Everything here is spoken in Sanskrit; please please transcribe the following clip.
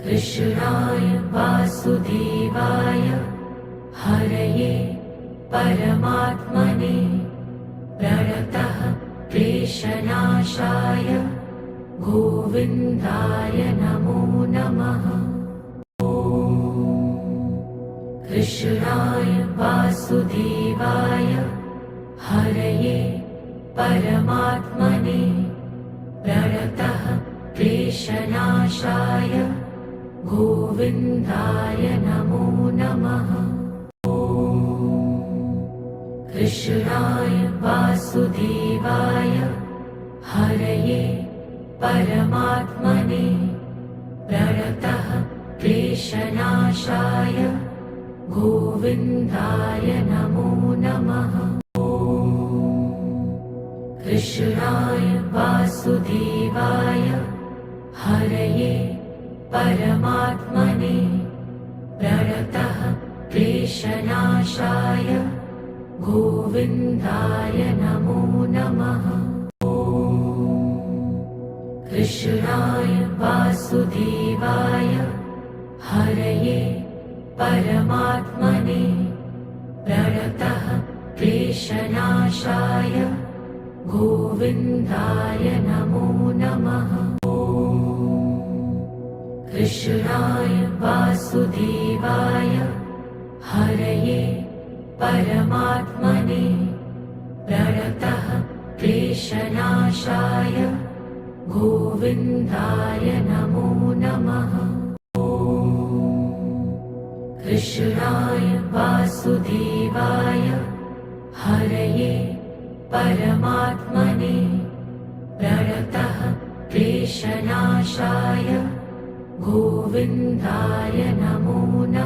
कृष्णाय वासुदेवाय हरये परमात्मने प्रणतः क्लेशनाशाय गोविन्दाय नमो नमः। कृष्णाय वासुदेवाय हरये परमात्मने प्रणतः क्लेशनाशाय गोविन्दाय नमो नमः। कृष्णाय वासुदेवाय हरये परमात्मने प्रणतः क्लेशनाशाय गोविन्दाय नमो नमः। कृष्णाय वासुदेवाय हरये परमात्मने प्रणतः क्लेशनाशाय गोविन्दाय नमो नमः। कृष्णाय वासुदेवाय हरये परमात्मने प्रणतः क्लेशनाशाय गोविन्दाय नमो नमः। कृष्णाय वासुदेवाय हरये परमात्मने प्रणतः क्लेशनाशाय गोविन्दाय नमो नमः। कृष्णाय वासुदेवाय हरये परमात्मने प्रणतः क्लेशनाशाय गोविन्दाय नमो नमः।